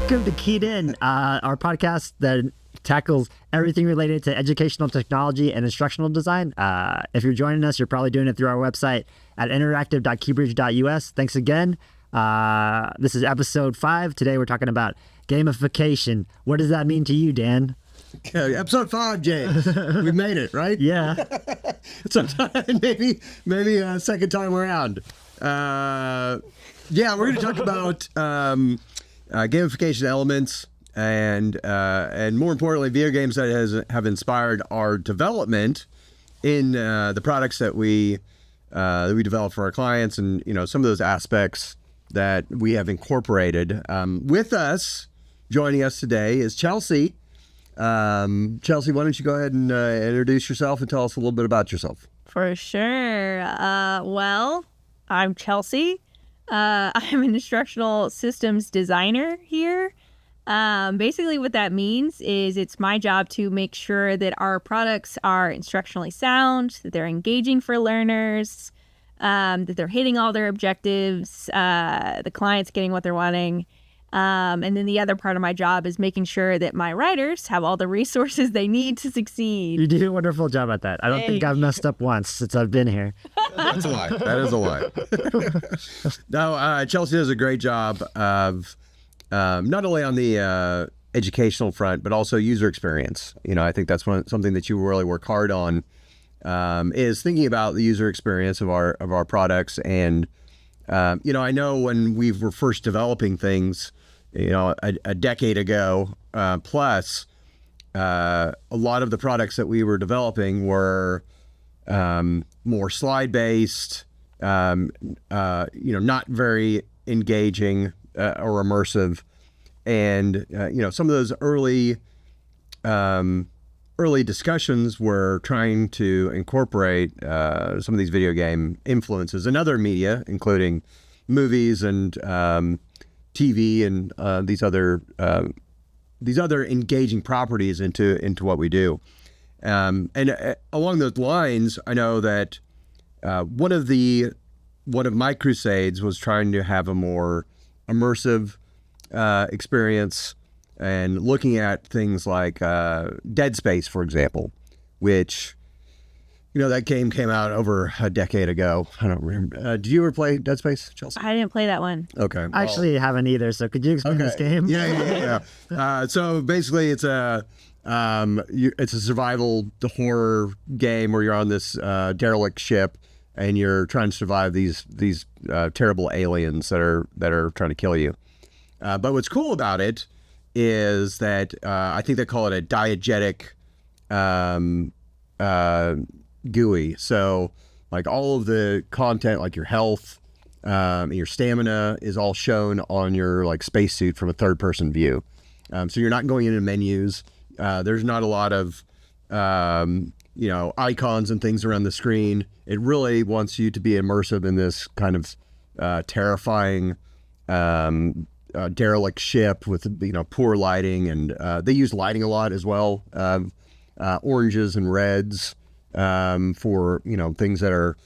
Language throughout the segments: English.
Welcome to KeyedIn, our podcast that tackles everything related to educational technology and instructional design. If you're joining us, you're probably doing it through our website at interactive.keybridge.us. Thanks again. This is episode 5. Today we're talking about gamification. What does that mean to you, Dan? Okay, episode 5, James. We made it, right? Yeah. Sometime, maybe a second time around. We're going to talk about gamification elements and more importantly, video games that have inspired our development in the products that we develop for our clients, and some of those aspects that we have incorporated. With us, joining us today is Chelsea. Chelsea, why don't you go ahead and introduce yourself and tell us a little bit about yourself? For sure. Well, I'm Chelsea. I'm an instructional systems designer here. Basically what that means is it's my job to make sure that our products are instructionally sound, that they're engaging for learners, that they're hitting all their objectives, the client's getting what they're wanting. And then the other part of my job is making sure that my writers have all the resources they need to succeed. You do a wonderful job at that. I don't think I've messed up once since I've been here. That's a lie. That is a lie. No, Chelsea does a great job of not only on the educational front, but also user experience. I think that's something that you really work hard on, is thinking about the user experience of our products. And I know when we were first developing things, a decade ago plus, a lot of the products that we were developing were more slide-based, not very engaging or immersive. And, some of those early discussions were trying to incorporate some of these video game influences in other media, including movies and TV and these other engaging properties into what we do. And along those lines, I know that one of my crusades was trying to have a more immersive experience, and looking at things like Dead Space, for example, which, that game came out over a decade ago. I don't remember. Did you ever play Dead Space, Chelsea? I didn't play that one. Okay. I actually haven't either, so could you explain this game? Yeah. So basically it's a survival horror game where you're on this derelict ship and you're trying to survive these terrible aliens that are trying to kill you. But what's cool about it is that I think they call it a diegetic GUI. So like all of the content, like your health, your stamina is all shown on your like spacesuit from a third person view. So you're not going into menus. There's not a lot of, icons and things around the screen. It really wants you to be immersive in this kind of terrifying derelict ship with poor lighting, and they use lighting a lot as well, oranges and reds for things that are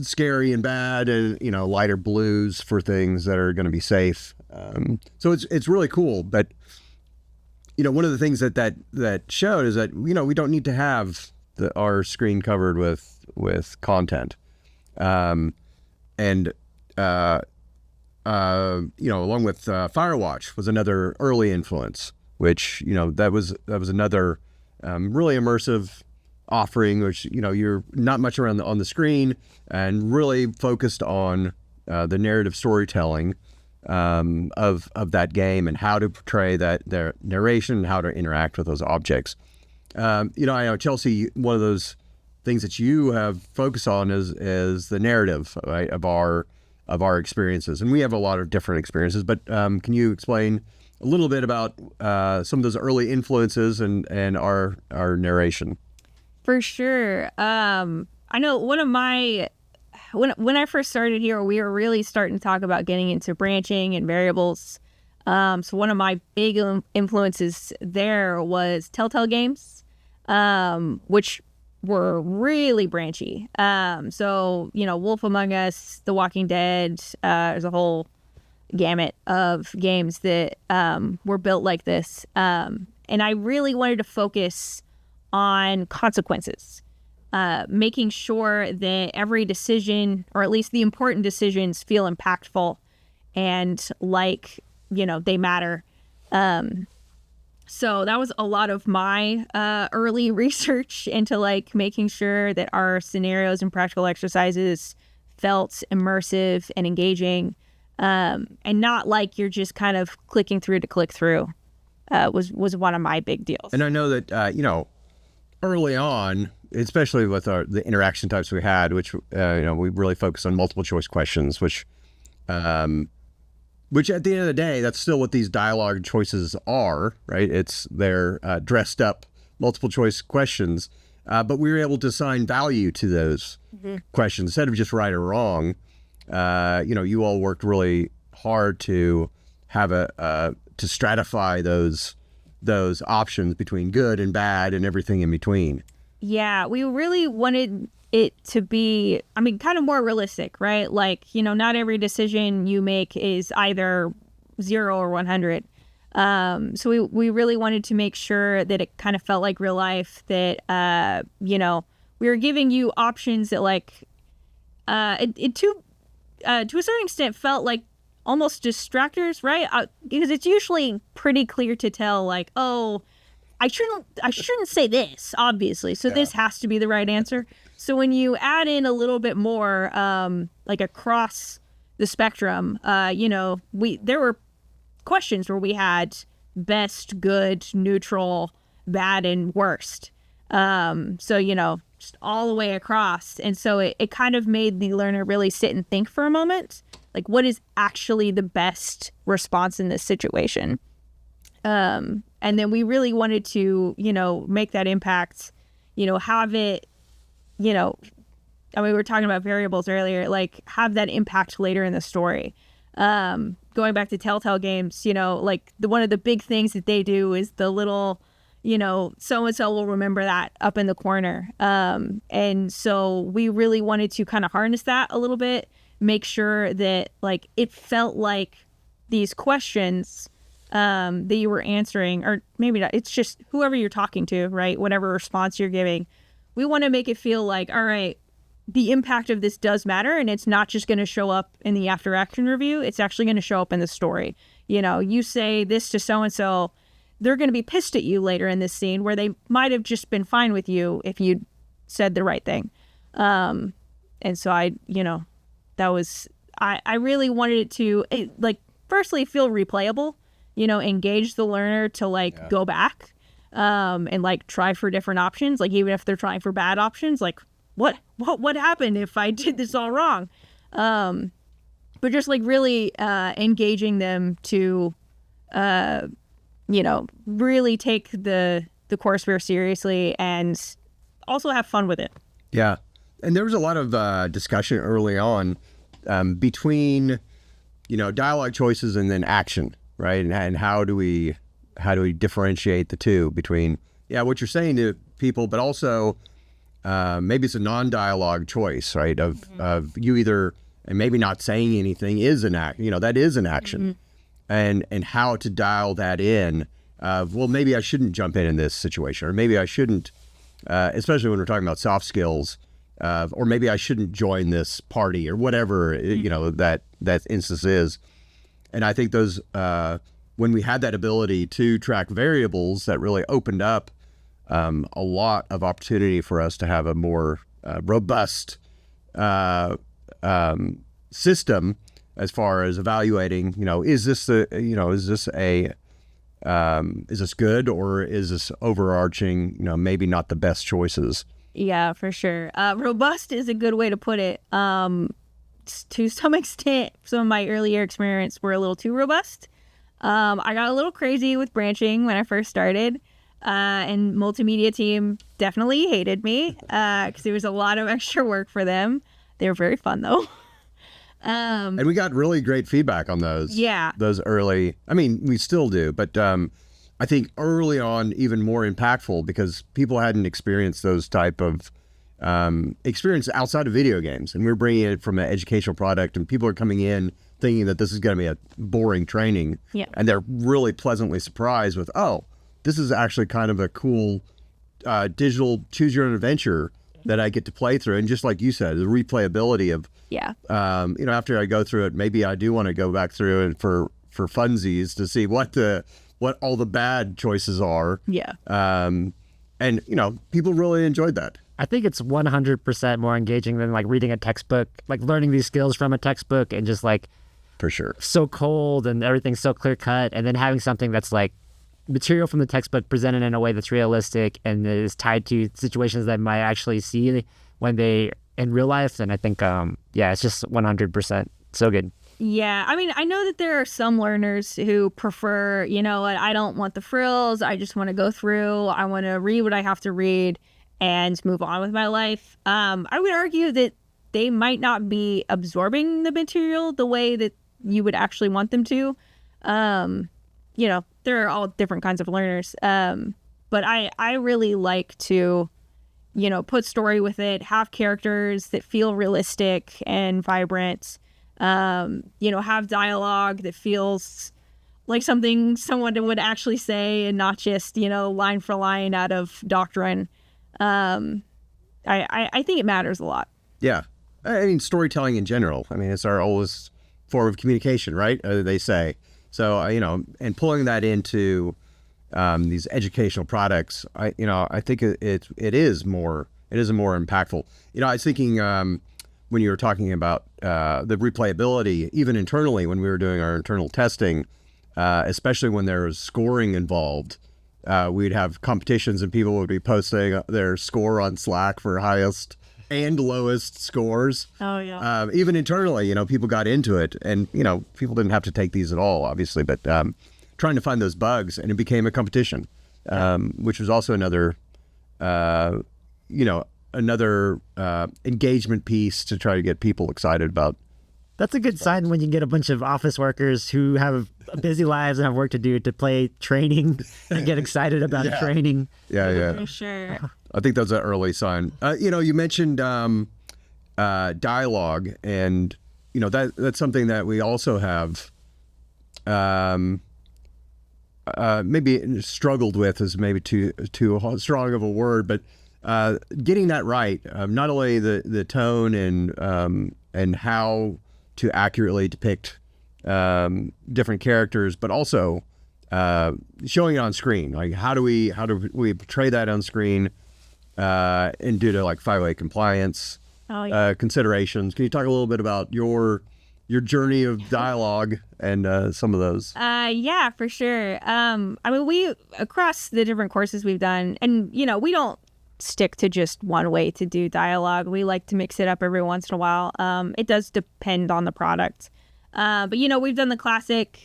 scary and bad, and lighter blues for things that are going to be safe. So it's really cool. But one of the things that showed is that we don't need to have our screen covered with content, along with Firewatch was another early influence, which that was another really immersive offering, which you're not much around on the screen and really focused on the narrative storytelling of that game and how to portray their narration and how to interact with those objects. I know, Chelsea, one of those things that you have focused on is the narrative, right, of our experiences. And we have a lot of different experiences, but can you explain a little bit about some of those early influences and our narration? For sure. I know one of my, when I first started here, we were really starting to talk about getting into branching and variables. So one of my big influences there was Telltale games, which were really branchy. So, Wolf Among Us, The Walking Dead, there's a whole gamut of games that were built like this. And I really wanted to focus on consequences, making sure that every decision, or at least the important decisions, feel impactful and like, they matter. So that was a lot of my early research into like making sure that our scenarios and practical exercises felt immersive and engaging, and not like you're just kind of clicking through to click through. Was one of my big deals. And I know that early on, especially with the interaction types we had, which we really focused on multiple choice questions, which at the end of the day, that's still what these dialogue choices are, right? They're dressed up multiple choice questions, but we were able to assign value to those questions instead of just right or wrong. You all worked really hard to have to stratify those options between good and bad and everything in between. Yeah, we really wanted it to be, kind of more realistic, right? Like, not every decision you make is either 0 or 100. So we really wanted to make sure that it kind of felt like real life, that, we were giving you options that like, to a certain extent felt like almost distractors, right? Because it's usually pretty clear to tell like, oh, I shouldn't say this, obviously. So this has to be the right answer. So when you add in a little bit more, like across the spectrum, there were questions where we had best, good, neutral, bad, and worst. So, just all the way across. And so it kind of made the learner really sit and think for a moment, like what is actually the best response in this situation? And then we really wanted to, make that impact, have it, we were talking about variables earlier, like have that impact later in the story. Going back to Telltale games, like one of the big things that they do is the little, so-and-so will remember that up in the corner. And so we really wanted to kind of harness that a little bit, make sure that like it felt like these questions that you were answering, or maybe not, it's just whoever you're talking to, right? Whatever response you're giving, we want to make it feel like, all right, the impact of this does matter, and it's not just going to show up in the after action review. It's actually going to show up in the story. You say this to so-and-so, they're going to be pissed at you later in this scene where they might have just been fine with you if you said the right thing. And so I really wanted it to firstly feel replayable, engage the learner to go back and like try for different options. Like even if they're trying for bad options, like what happened if I did this all wrong? But just like really engaging them to, really take the courseware seriously and also have fun with it. Yeah. And there was a lot of discussion early on between, dialogue choices and then action, right? And how do we differentiate the two between, what you're saying to people, but also maybe it's a non-dialogue choice, right? Of you either, and maybe not saying anything is an act, that is an action. And how to dial that in. Well, maybe I shouldn't jump in this situation, or maybe I shouldn't, especially when we're talking about soft skills, or maybe I shouldn't join this party or whatever, that instance is. And I think those, when we had that ability to track variables, that really opened up a lot of opportunity for us to have a more robust system as far as evaluating, is this good, or is this overarching, maybe not the best choices? Yeah, for sure. Robust is a good way to put it. To some extent, some of my earlier experience were a little too robust. I got a little crazy with branching when I first started, and multimedia team definitely hated me because there was a lot of extra work for them. They were very fun though. And we got really great feedback on those. Yeah. Those early, we still do, but I think early on even more impactful because people hadn't experienced those type of experience outside of video games. And we're bringing it from an educational product, and people are coming in thinking that this is going to be a boring training. Yeah. And they're really pleasantly surprised with, oh, this is actually kind of a cool digital choose your own adventure that I get to play through. And just like you said, the replayability of, Yeah. After I go through it, maybe I do want to go back through it for funsies to see what all the bad choices are. Yeah. And, people really enjoyed that. I think it's 100% more engaging than like reading a textbook, like learning these skills from a textbook and just like For sure. so cold and everything's so clear cut. And then having something that's like material from the textbook presented in a way that's realistic and is tied to situations that might actually see when they in real life. And I think, it's just 100% so good. Yeah, I mean, I know that there are some learners who prefer, I don't want the frills. I just want to go through. I want to read what I have to read and move on with my life. I would argue that they might not be absorbing the material the way that you would actually want them to. There are all different kinds of learners. But I really like to, put story with it, have characters that feel realistic and vibrant. Have dialogue that feels like something someone would actually say and not just, line for line out of doctrine. I think it matters a lot. Yeah. I mean, storytelling in general. I mean, it's our oldest form of communication, right? They say. So, and pulling that into these educational products, I think it is more impactful. I was thinking when you were talking about the replayability, even internally when we were doing our internal testing, especially when there was scoring involved, we'd have competitions and people would be posting their score on Slack for highest and lowest scores. Oh, yeah. Even internally, people got into it, and, people didn't have to take these at all, obviously, but trying to find those bugs, and it became a competition, which was also another engagement piece to try to get people excited about. That's a good sign when you get a bunch of office workers who have busy lives and have work to do to play training and get excited about training. Yeah. For sure. I think that's an early sign. You mentioned dialogue, and that's something that we also have maybe struggled with is maybe too strong of a word, but getting that right, not only the tone and how to accurately depict different characters, but also showing it on screen. Like how do we portray that on screen, and due to like 508 compliance considerations. Can you talk a little bit about your journey of dialogue and some of those? Yeah, for sure. I mean, we across the different courses we've done, and we don't stick to just one way to do dialogue. We like to mix it up every once in a while. It does depend on the product. But we've done the classic,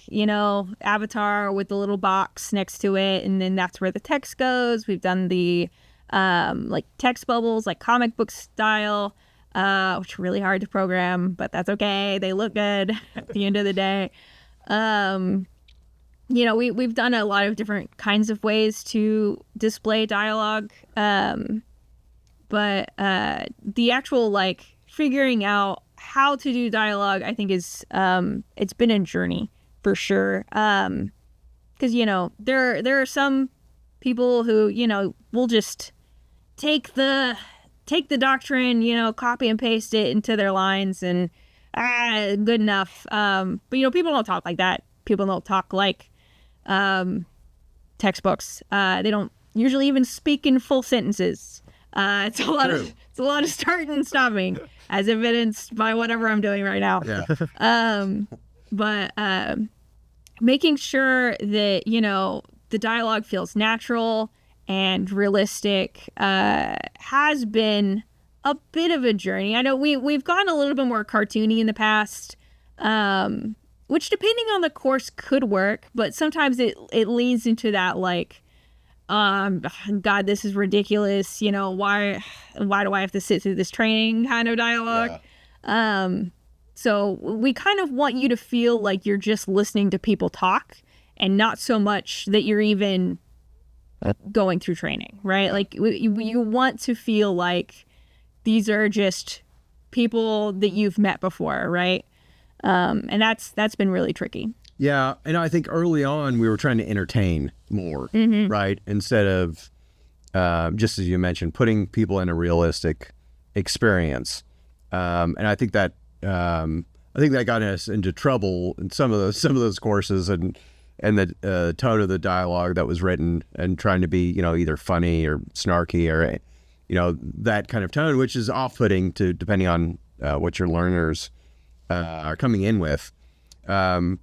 avatar with the little box next to it, and then that's where the text goes. We've done the like text bubbles, like comic book style, which are really hard to program, but that's okay. They look good at the end of the day. We've done a lot of different kinds of ways to display dialogue. But the actual like figuring out how to do dialogue, I think is it's been a journey for sure. Because there are some people who will just take the copy and paste it into their lines and good enough. But people don't talk like that. People don't talk like textbooks. They don't usually even speak in full sentences. It's a lot of starting and stopping, as evidenced by whatever I'm doing right now. Yeah. But making sure that the dialogue feels natural and realistic has been a bit of a journey. I know we've gone a little bit more cartoony in the past, which depending on the course could work, but sometimes it leans into that like, God, this is ridiculous. Why do I have to sit through this training kind of dialogue? Yeah. So we kind of want you to feel like you're just listening to people talk and not so much that you're even going through training, right? Like you want to feel like these are just people that you've met before, right? And that's been really tricky. Yeah, and I think early on we were trying to entertain more, right? Instead of just as you mentioned, putting people in a realistic experience. And I think that got us into trouble in some of those courses and the tone of the dialogue that was written and trying to be, either funny or snarky or, that kind of tone, which is off-putting to depending on what your learners are coming in with. We've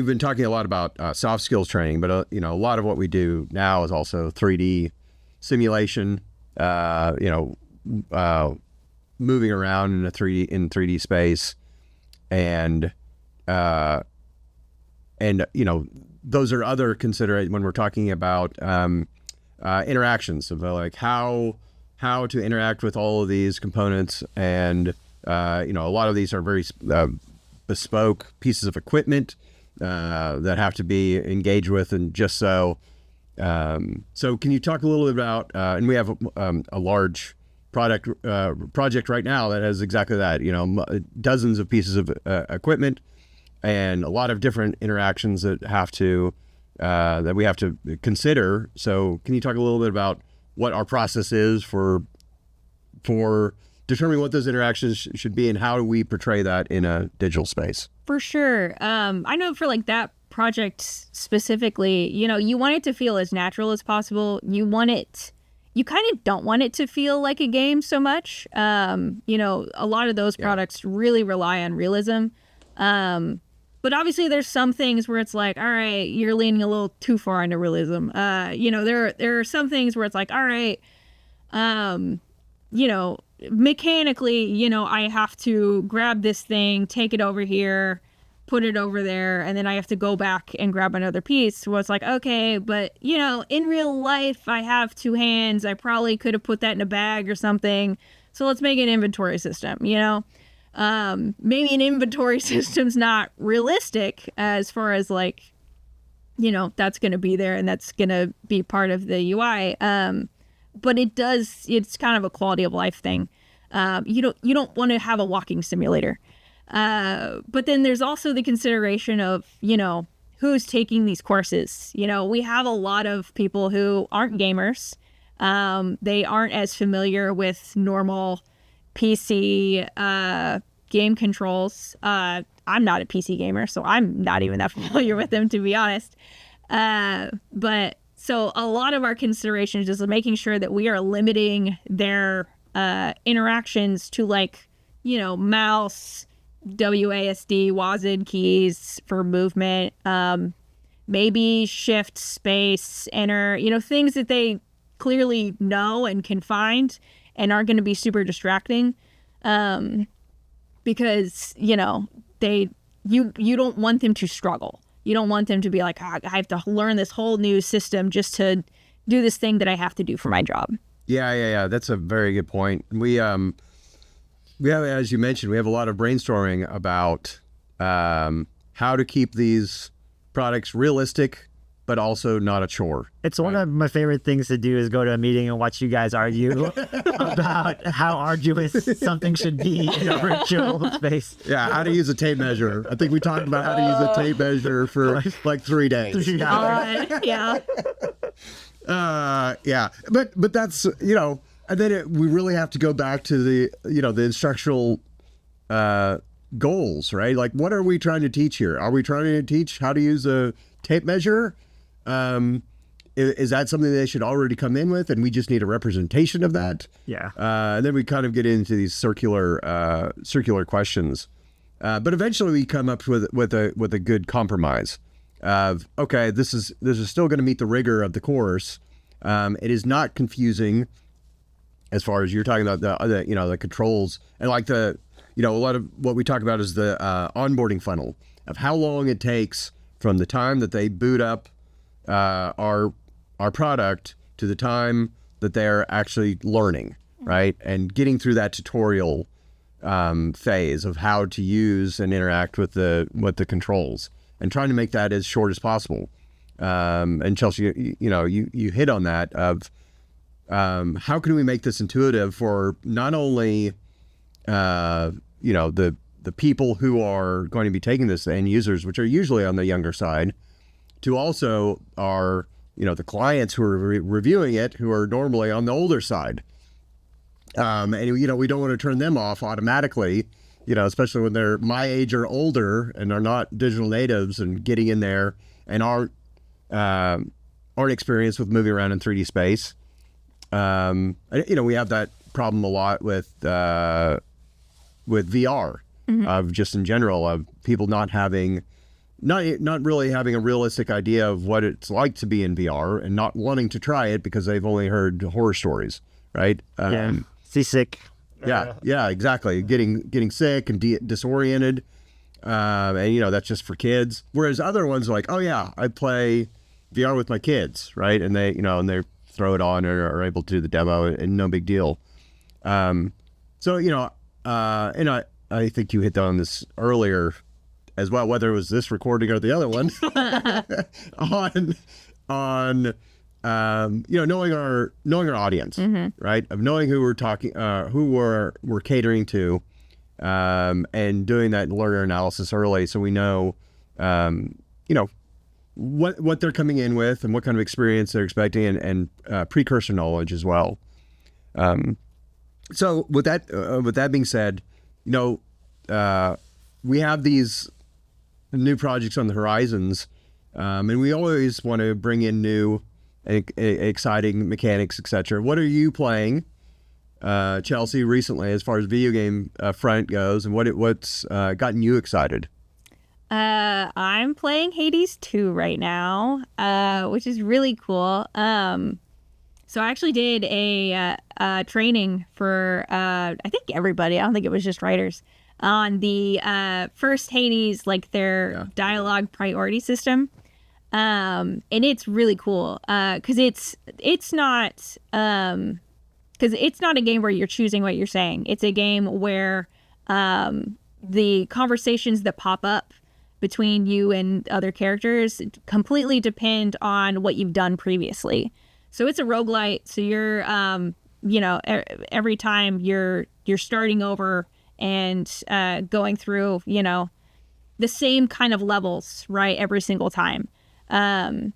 been talking a lot about soft skills training, but a lot of what we do now is also 3D simulation. Moving around in 3D space, and those are other considerations when we're talking about interactions of like how to interact with all of these components, and a lot of these are very bespoke pieces of equipment that have to be engaged with, and just so can you talk a little bit about and we have a large project right now that has exactly that, dozens of pieces of equipment and a lot of different interactions that we have to consider. So can you talk a little bit about what our process is for determining what those interactions should be, and how do we portray that in a digital space? For sure. I know for like that project specifically, you want it to feel as natural as possible. You kind of don't want it to feel like a game so much. A lot of those products really rely on realism. But obviously there's some things where it's like, all right, you're leaning a little too far into realism. There are some things where it's like, all right, mechanically, I have to grab this thing, take it over here, put it over there, and then I have to go back and grab another piece. Well, it's like, okay, but in real life I have two hands. I probably could have put that in a bag or something. So let's make an inventory system. Maybe an inventory system's not realistic as far as like, that's going to be there and that's going to be part of the UI. But it's kind of a quality of life thing. You don't want to have a walking simulator. But then there's also the consideration of, who's taking these courses. We have a lot of people who aren't gamers. They aren't as familiar with normal PC game controls. I'm not a PC gamer, so I'm not even that familiar with them, to be honest. But so a lot of our considerations is making sure that we are limiting their interactions to like, mouse, WASD, WASD keys for movement, maybe shift, space, enter, things that they clearly know and can find and aren't going to be super distracting. Because, you don't want them to struggle. You don't want them to be like, I have to learn this whole new system just to do this thing that I have to do for my job. Yeah. That's a very good point. We have, as you mentioned, we have a lot of brainstorming about how to keep these products realistic, but also not a chore. It's one of my favorite things to do is go to a meeting and watch you guys argue about how arduous something should be in a virtual space. Yeah, how to use a tape measure. I think we talked about how to use a tape measure for like 3 days. Yeah. But that's, and then we really have to go back to the instructional goals, right? Like, what are we trying to teach here? Are we trying to teach how to use a tape measure? Is that something they should already come in with, and we just need a representation of that? Yeah. And then we kind of get into these circular questions, but eventually we come up with a good compromise of, okay, this is still going to meet the rigor of the course. It is not confusing as far as you're talking about the controls, and like a lot of what we talk about is the onboarding funnel of how long it takes from the time that they boot up our product to the time that they're actually learning, right? And getting through that tutorial phase of how to use and interact with the controls, and trying to make that as short as possible. And Chelsea, you hit on that of how can we make this intuitive for not only the people who are going to be taking this, the end users, which are usually on the younger side, to also our, the clients who are reviewing it, who are normally on the older side. And, we don't want to turn them off automatically, especially when they're my age or older and are not digital natives and getting in there and aren't experienced with moving around in 3D space. We have that problem a lot with VR, of just in general, of people not really having a realistic idea of what it's like to be in VR and not wanting to try it because they've only heard horror stories, right? Seasick. Yeah, exactly. Getting sick and disoriented, and that's just for kids. Whereas other ones are like, oh yeah, I play VR with my kids, right? And they, and they throw it on or are able to do the demo, and no big deal. And I think you hit on this earlier as well, whether it was this recording or the other one, on knowing our audience, right? Of knowing who we're talking, who we're catering to, and doing that learner analysis early, so we know, what they're coming in with and what kind of experience they're expecting, and precursor knowledge as well. So with that being said, we have these new projects on the horizons, and we always want to bring in new exciting mechanics, etc. What are you playing, Chelsea, recently as far as video game front goes, and what's gotten you excited? I'm playing Hades 2 right now, which is really cool. So I actually did a training for I think everybody. I don't think it was just writers, on the first Hades, like their dialogue priority system. And it's really cool because it's not a game where you're choosing what you're saying. It's a game where the conversations that pop up between you and other characters completely depend on what you've done previously. So it's a roguelite. So you're every time you're starting over and going through the same kind of levels, right, every single time. And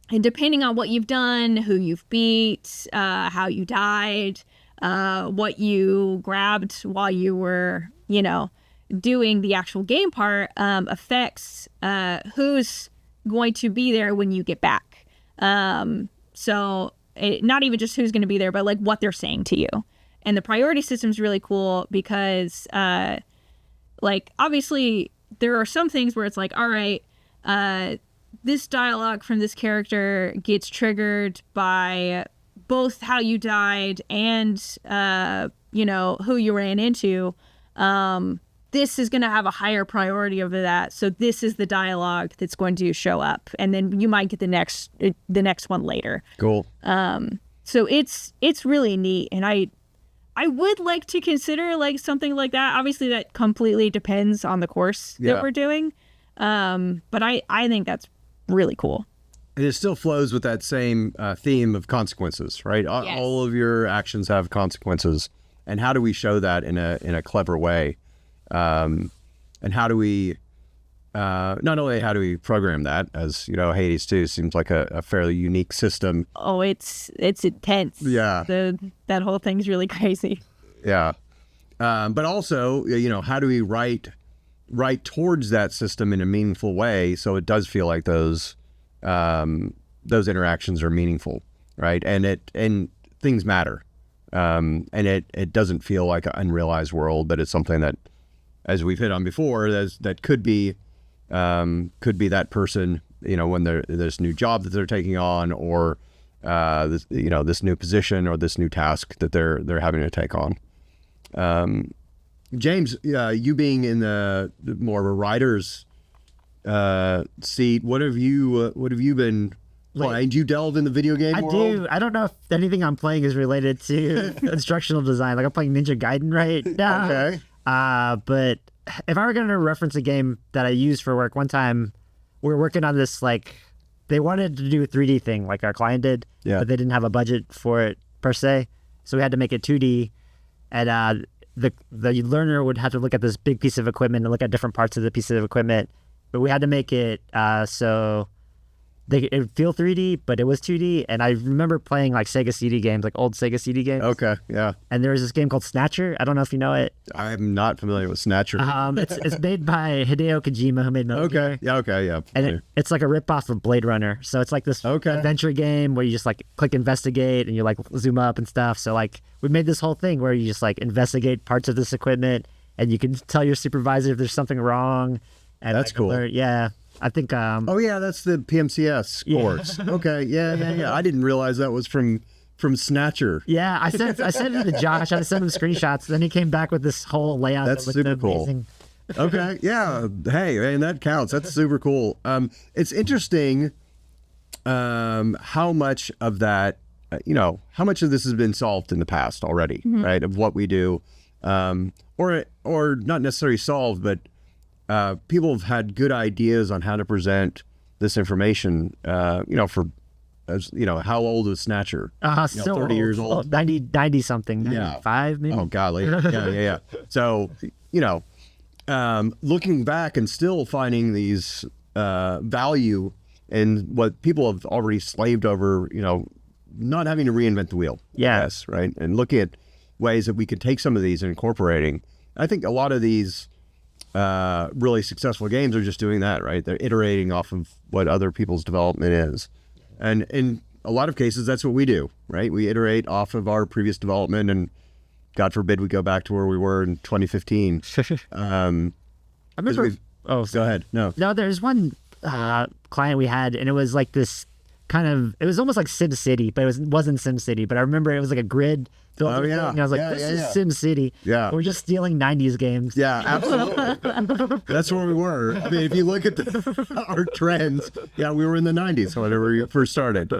depending on what you've done, who you've beat, how you died, what you grabbed while you were, doing the actual game part, affects who's going to be there when you get back. So not even just who's going to be there, but like what they're saying to you. And the priority system is really cool because, obviously there are some things where it's like, all right, this dialogue from this character gets triggered by both how you died and, who you ran into. This is going to have a higher priority over that. So this is the dialogue that's going to show up. And then you might get the next one later. Cool. So it's really neat. And I would like to consider like something like that. Obviously that completely depends on the course that we're doing. But I think that's really cool. And it still flows with that same theme of consequences, right? Yes. All of your actions have consequences. And how do we show that in a clever way? And how do we, not only how do we program that, as Hades 2 seems like a fairly unique system. Oh, it's intense. Yeah. That whole thing's really crazy. Yeah. But also, how do we write towards that system in a meaningful way so it does feel like those interactions are meaningful, right? And things matter. And it doesn't feel like an unrealized world, but it's something that, as we've hit on before, that could be that person, when there's new job that they're taking on, or this new position or this new task that they're having to take on. James, you being in the more of a writer's seat, what have you been playing? Do you delve in the video game world? I do. I don't know if anything I'm playing is related to instructional design. Like I'm playing Ninja Gaiden right now. Okay. But if I were going to reference a game that I used for work, one time we were working on this, like they wanted to do a 3D thing like our client did, but they didn't have a budget for it per se. So we had to make it 2D. And the learner would have to look at this big piece of equipment and look at different parts of the piece of equipment, but we had to make it so it would feel 3D, but it was 2D. And I remember playing like Sega CD games, like old Sega CD games. Okay, yeah. And there was this game called Snatcher. I don't know if you know it. I'm not familiar with Snatcher. It's made by Hideo Kojima, who made Metal Gear. Okay, yeah. And it's like a ripoff of Blade Runner. So it's like this adventure game where you just like click investigate and you like zoom up and stuff. So like we made this whole thing where you just like investigate parts of this equipment and you can tell your supervisor if there's something wrong. And That's cool. Yeah. I think. Oh yeah, that's the PMCS course. Okay, yeah. I didn't realize that was from Snatcher. Yeah, I sent it to Josh. I sent him screenshots. Then he came back with this whole layout. That's that looked super amazing. Cool. Okay, yeah. Hey, man, that counts. That's super cool. It's interesting how much of that, how much of this has been solved in the past already, right? Of what we do, or not necessarily solved, but people have had good ideas on how to present this information, for, how old is Snatcher? So 30 years old. 90 something, 95 maybe? Oh, golly. Yeah. So, looking back and still finding these value in what people have already slaved over, not having to reinvent the wheel. Yes, right? And looking at ways that we could take some of these and incorporating. I think a lot of these really successful games are just doing that, right? They're iterating off of what other people's development is. And in a lot of cases, that's what we do, right? We iterate off of our previous development, and God forbid we go back to where we were in 2015. I remember. Go ahead. No, there's one client we had, and it was like this it was almost like Sim City, but it wasn't Sim City. But I remember it was like a grid built. And I was like, this is Sim City. Yeah. We're just stealing 90s games. Yeah, absolutely. That's where we were. I mean, if you look at our trends, we were in the 90s whenever we first started.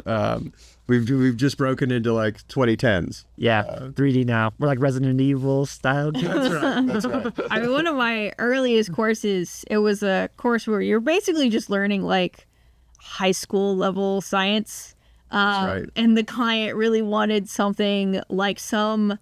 We've just broken into like 2010s. Yeah, 3D now. We're like Resident Evil style games. That's right. I mean, one of my earliest courses, it was a course where you're basically just learning like high school level science. That's right. And the client really wanted something like some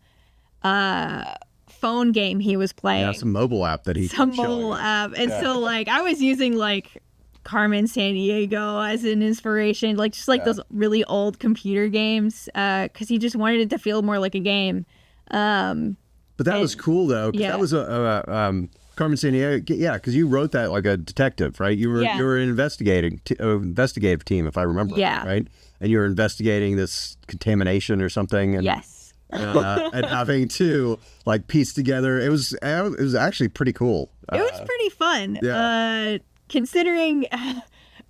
phone game he was playing. Yeah, some mobile app that he Some mobile app. And so like I was using like Carmen Sandiego as an inspiration, like just like those really old computer games, because he just wanted it to feel more like a game. But that was cool though, because that was a Carmen Sandiego, because you wrote that like a detective, right? You were an investigative team, if I remember, right? And you were investigating this contamination or something, and yes, and having to like piece together. It was actually pretty cool. It was pretty fun. Yeah. Considering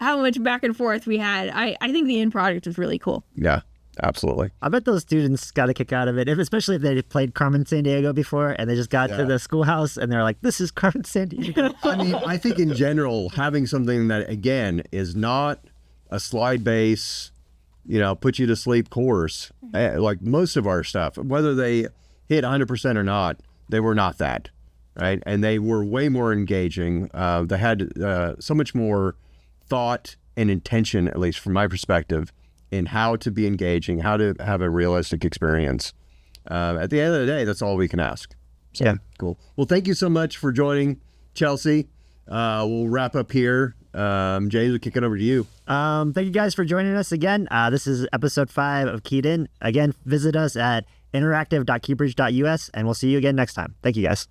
how much back and forth we had, I think the end product was really cool. Yeah. Absolutely. I bet those students got a kick out of it, especially if they played Carmen Sandiego before and they just got to the schoolhouse and they're like, this is Carmen Sandiego. I mean, I think in general, having something that, again, is not a slide base, put you to sleep course, like most of our stuff, whether they hit 100% or not, they were not that, right? And they were way more engaging. They had so much more thought and intention, at least from my perspective, in how to be engaging, how to have a realistic experience. At the end of the day, that's all we can ask. So, cool. Well, thank you so much for joining, Chelsea. We'll wrap up here. James, we'll kick it over to you. Thank you guys for joining us again. This is episode 5 of KeyedIn. Again, visit us at interactive.keybridge.us, and we'll see you again next time. Thank you, guys.